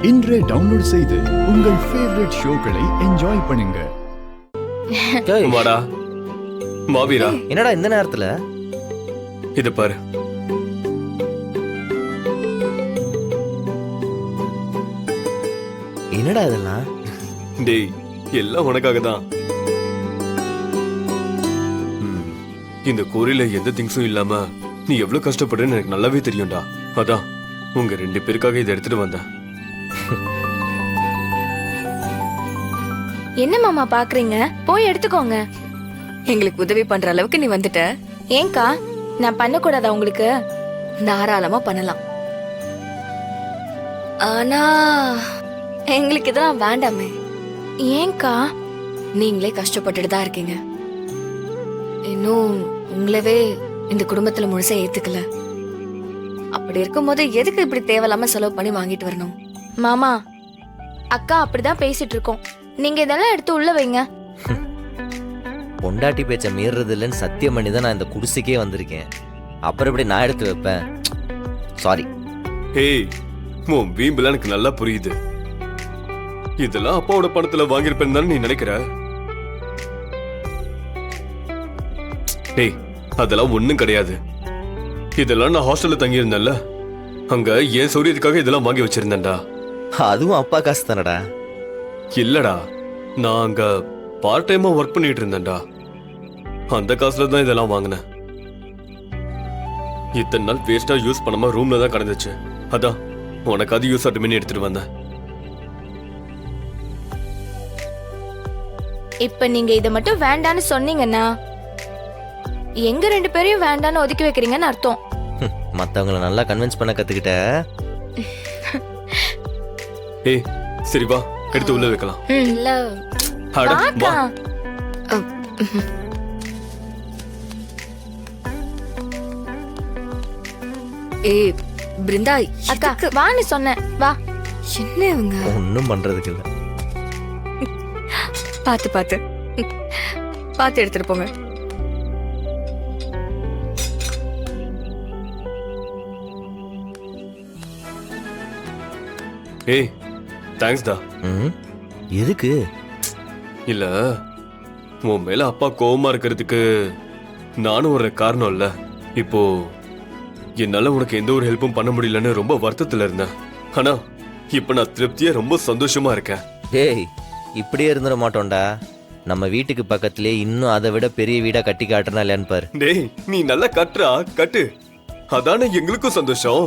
இன்றே டவுன்லோட் செய்து உங்கள் ஃபேவரட் ஷோக்களை என்ஜாய் பண்ணுங்க. வாடா மாவீரா. என்னடா இந்த நேரத்துல? இது பாரு. என்னடா இதெல்லாம்? டேய் எல்லாம் உனக்காக தான். இந்த கோரியில எந்த திங்ஸும் இல்லாம நீ எவ்வளவு கஷ்டப்படுறன்னு எனக்கு நல்லாவே தெரியும்டா. அதான் உங்க 2 பேருக்காக இதை எடுத்துட்டு வந்தேன். என்ன மாமா பாக்குறீங்க? போய் எடுத்துக்கோங்க. எங்களுக்கு உதவி பண்ற அளவுக்கு நீ வந்துட்ட. ஏங்கா நான் பண்ணக்கூடாதா உங்களுக்கு? தாராளமா பண்ணலாம். ஆனா எங்களுக்கு இதெல்லாம் வேண்டாமே. ஏங்கா? நீங்களே கஷ்டப்பட்டுட்டு தான் இருக்கீங்க. இன்னும் உங்களவே இந்த குடும்பத்துல முழுசா ஏத்துக்கல. அப்படி இருக்கும்போது எதுக்கு இப்படி தேவையில்லாம செலவு பண்ணி வாங்கிட்டு வரணும்? மாமா அக்கா அப்படிதான் பேசிட்டு இருக்கோம். நீங்க இதெல்லாம் எடுத்து உள்ள வைங்க. பொண்டாட்டி பேச்ச மீறது இல்லைன்னு சத்தியம் பண்ணி தான் நான் இந்த குடிசைக்கே வந்திருக்கேன். அப்புறம் இப்படி நான் எடுத்து வைப்பேன். சாரி. ஏய் உன் வீம்புல எனக்கு நல்லா புரியுது. இதெல்லாம் அப்பாவோட பணத்துல வாங்கியிருப்பேன்னு தானே நீ நினைக்கிற? டேய் அதெல்லாம் ஒண்ணும் கிடையாது. இதெல்லாம் நான் ஹாஸ்டல்ல தங்கி இருந்தேன்ல, அங்க என் சௌரியத்துக்காக இதெல்லாம் வாங்கி வச்சிருந்தேன்டா. அதுவும் அப்பா காசு தானடா? இல்லடா, நான் அங்க பார்ட் டைமா ஒர்க் பண்ணிட்டு இருந்தேன்டா. அந்த காசுல தான் இதெல்லாம் வாங்கினேன். இத்தனை நாள் வேஸ்டா யூஸ் பண்ணாம ரூம்ல தான் கிடந்துச்சு. அதான் உனக்கு அது யூஸ் ஆட்டுமே எடுத்துட்டு வந்தேன். இப்ப நீங்க இத மட்டும் வேண்டான்னு சொன்னீங்கன்னா எங்க 2 பேரையும் வேண்டான்னு ஒதுக்கி வைக்கிறீங்கன்னு அர்த்தம். மத்தவங்கள நல்லா கன்வின்ஸ் பண்ண கத்துக்கிட்ட. ஏய் சரி வா, எடுத்து உள்ள வைக்கலாம். இல்ல அட வா. ஏய் பிருந்தா, அக்கா வான்னு சொன்னேன். வா. என்ன இவங்க? ஒன்னும் பண்றதுக்கு இல்ல. பாத்து பாத்து பாத்து எடுத்துட்டு போங்க. ஏய் தேங்க்ஸ் டா. எதுக்கு? இல்ல உன் மேல அப்பா கோவமா இருக்கிறதுக்கு நானும் ஒரு காரணம் இல்ல. இப்போ என்னால உனக்கு எந்த ஒரு ஹெல்ப்பும் பண்ண முடியலன்னு ரொம்ப வருத்தத்துல இருந்தேன். ஆனா இப்ப நான் திருப்தியா ரொம்ப சந்தோஷமா இருக்கேன். ஏய் இப்படியே இருந்துட மாட்டோம்டா. நம்ம வீட்டுக்கு பக்கத்திலே இன்னும் அதை விட பெரிய வீடா கட்டி காட்டுறனா இல்லையான்னு பாரு. டேய் நீ நல்லா கட்டுறா, கட்டு. அதானே எங்களுக்கும் சந்தோஷம்.